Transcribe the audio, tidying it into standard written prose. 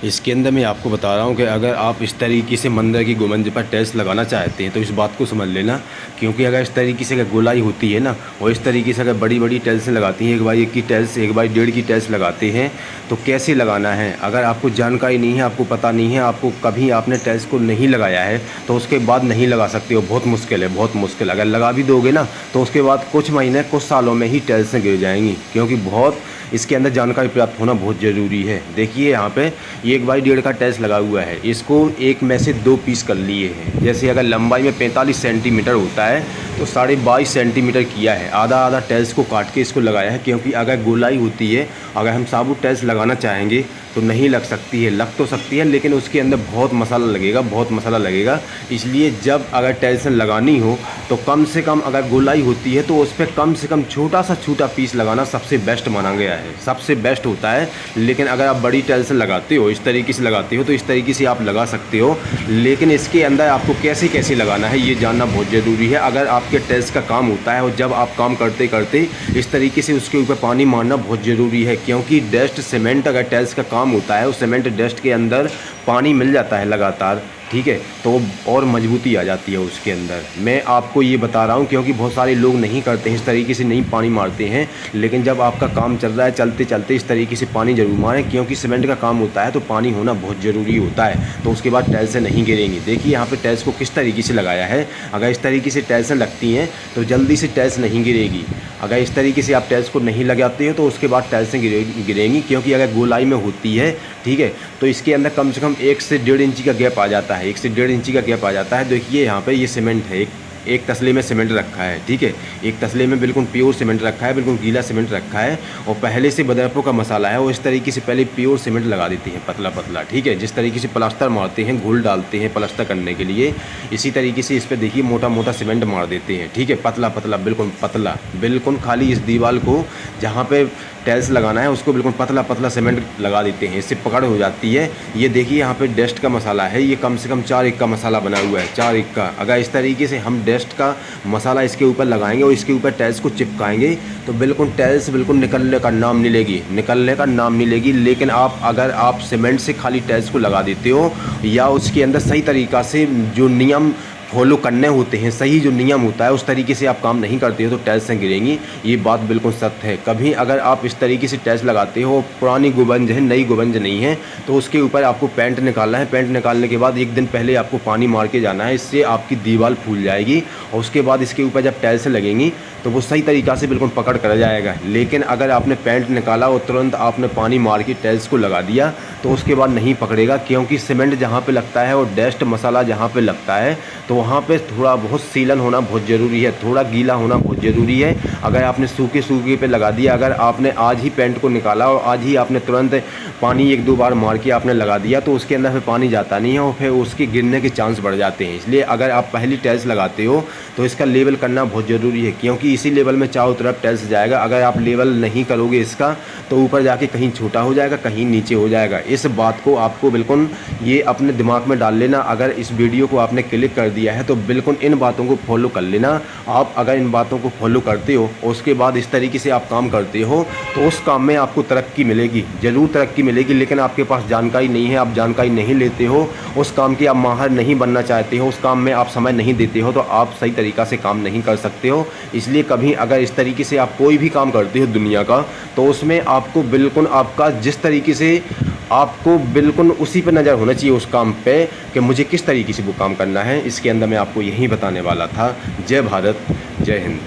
इसके अंदर मैं आपको बता रहा हूँ कि अगर आप इस तरीके से मंदिर की गुंबद पर टाइल्स लगाना चाहते हैं तो इस बात को समझ लेना, क्योंकि अगर इस तरीके से अगर गोलाई होती है ना, और इस तरीके से अगर बड़ी बड़ी टाइल्स लगाती हैं, 1x1 की टाइल्स 1x1.5 की टाइल्स लगाते हैं, तो कैसे लगाना है अगर आपको जानकारी नहीं है, आपको पता नहीं है, आपको कभी आपने टाइल्स को नहीं लगाया है तो उसके बाद नहीं लगा सकते हो। बहुत मुश्किल है, बहुत मुश्किल। अगर लगा भी दोगे ना तो उसके बाद कुछ महीने कुछ सालों में ही टाइल्सें गिर जाएंगी, क्योंकि बहुत इसके अंदर जानकारी प्राप्त होना बहुत ज़रूरी है। देखिए यहाँ पे 1x1.5 का टाइल्स लगा हुआ है, इसको एक में से 2 पीस कर लिए हैं। जैसे अगर लंबाई में 45 सेंटीमीटर होता है तो 22.5 सेंटीमीटर किया है, आधा आधा टाइल्स को काट के इसको लगाया है। क्योंकि अगर गोलाई होती है, अगर हम साबुत टाइल्स लगाना चाहेंगे तो नहीं लग सकती है, लग तो सकती है लेकिन उसके अंदर बहुत मसाला लगेगा, बहुत मसाला लगेगा। इसलिए जब अगर टाइल्स लगानी हो तो कम से कम अगर गोलाई होती है तो उस पर कम से कम छोटा सा छोटा पीस लगाना सबसे बेस्ट माना गया है, सबसे बेस्ट होता है। लेकिन अगर आप बड़ी टाइल्स लगाते हो, इस तरीके से लगाते हो, तो इस तरीके से आप लगा सकते हो, लेकिन इसके अंदर आपको कैसे कैसे लगाना है ये जानना बहुत ज़रूरी है। अगर आपके टाइल्स का काम होता है और जब आप काम करते करते इस तरीके से उसके ऊपर पानी मारना बहुत ज़रूरी है, क्योंकि डस्ट सीमेंट अगर टाइल्स का काम होता है, उस सीमेंट डस्ट के अंदर पानी मिल जाता है लगातार, ठीक है, तो और मजबूती आ जाती है उसके अंदर। मैं आपको ये बता रहा हूँ क्योंकि बहुत सारे लोग नहीं करते हैं, इस तरीके से नहीं पानी मारते हैं। लेकिन जब आपका काम चल रहा है, चलते चलते इस तरीके से पानी जरूर मारें, क्योंकि सीमेंट का काम होता है तो पानी होना बहुत ज़रूरी होता है, तो उसके बाद टाइल्सें नहीं गिरेंगी। देखिए यहाँ पे टाइल्स को किस तरीके से लगाया है। अगर इस तरीके से टाइल्सें लगती हैं तो जल्दी से टाइल्स नहीं गिरेगी। अगर इस तरीके से आप टाइल्स को नहीं लगाते हो तो उसके बाद टाइल्सें गिरेंगी, क्योंकि अगर गोलाई में होती है, ठीक है, तो इसके अंदर कम से कम 1 से 1.5 इंची का गैप आ जाता है, 1 से 1.5 इंची का गैप आ जाता है। देखिए यहाँ पे ये सीमेंट है, एक तसले में सीमेंट रखा है, ठीक है, एक तसले में बिल्कुल प्योर सीमेंट रखा है, बिल्कुल गीला सीमेंट रखा है, और पहले से बदरपुर का मसाला है, वो इस तरीके से पहले प्योर सीमेंट लगा देते हैं, पतला पतला, ठीक है। जिस तरीके से प्लास्टर मारते हैं, घोल डालते हैं प्लास्टर करने के लिए, इसी तरीके से इस पर देखिए मोटा मोटा सीमेंट मार देते हैं, ठीक है, पतला पतला, बिल्कुल पतला, बिल्कुल खाली इस दीवार को जहाँ पे टाइल्स लगाना है उसको बिल्कुल पतला पतला सीमेंट लगा देते हैं, इससे पकड़ हो जाती है। ये देखिए यहाँ पे डस्ट का मसाला है, ये कम से कम 4 का मसाला बना हुआ है, 4 का। अगर इस तरीके से हम डस्ट का मसाला इसके ऊपर लगाएंगे और इसके ऊपर टाइल्स को चिपकाएंगे तो बिल्कुल टाइल्स बिल्कुल निकलने का नाम नहीं लेगी, निकलने का नाम नहीं लेगी। लेकिन अगर आप सीमेंट से खाली टाइल्स को लगा देते हो या उसके अंदर सही तरीक़ा से जो नियम फॉलो करने होते हैं, सही जो नियम होता है उस तरीके से आप काम नहीं करते हो तो टाइल्सें गिरेंगी। ये बात बिल्कुल सत्य है। कभी अगर आप इस तरीके से टाइल्स लगाते हो, पुरानी गुंबद है, नई गुंबद नहीं है, तो उसके ऊपर आपको पेंट निकालना है। पेंट निकालने के बाद 1 दिन पहले आपको पानी मार के जाना है, इससे आपकी दीवार फूल जाएगी और उसके बाद इसके ऊपर जब टाइल्सें लगेंगी तो वो सही तरीक़ा से बिल्कुल पकड़ कर जाएगा। लेकिन अगर आपने पेंट निकाला और तुरंत आपने पानी मार के टाइल्स को लगा दिया तो उसके बाद नहीं पकड़ेगा, क्योंकि सीमेंट जहाँ पे लगता है और डस्ट मसाला जहाँ पे लगता है तो वहाँ पे थोड़ा बहुत सीलन होना बहुत ज़रूरी है, थोड़ा गीला होना बहुत ज़रूरी है। अगर आपने सूखे सूखे पे लगा दिया, अगर आपने आज ही पेंट को निकाला और आज ही आपने तुरंत पानी 1-2 बार मार के आपने लगा दिया तो उसके अंदर फिर पानी जाता नहीं है और फिर उसके गिरने के चांस बढ़ जाते हैं। इसलिए अगर आप पहली टाइल्स लगाते हो तो इसका लेवल करना बहुत ज़रूरी है, क्योंकि इसी लेवल में चारों तरफ टाइल्स जाएगा। अगर आप लेवल नहीं करोगे इसका तो ऊपर जाके कहीं छोटा हो जाएगा, कहीं नीचे हो जाएगा। इस बात को आपको बिल्कुल ये अपने दिमाग में डाल लेना। अगर इस वीडियो को आपने क्लिक कर दिया है तो बिल्कुल इन बातों को फॉलो कर लेना। आप अगर इन बातों को फॉलो करते हो उसके बाद इस तरीके से आप काम करते हो तो उस काम में आपको तरक्की मिलेगी, ज़रूर तरक्की मिलेगी। लेकिन आपके पास जानकारी नहीं है, आप जानकारी नहीं लेते हो, उस काम के आप माहिर नहीं बनना चाहते हो, उस काम में आप समय नहीं देते हो, तो आप सही तरीक़ा से काम नहीं कर सकते हो। इसलिए कभी अगर इस तरीके से आप कोई भी काम करते हो दुनिया का, तो उसमें आपको बिल्कुल आपका जिस तरीके से आपको बिल्कुल उसी पे नज़र होना चाहिए उस काम पे कि मुझे किस तरीके से वो काम करना है। इसके अंदर मैं आपको यही बताने वाला था। जय भारत, जय हिंद।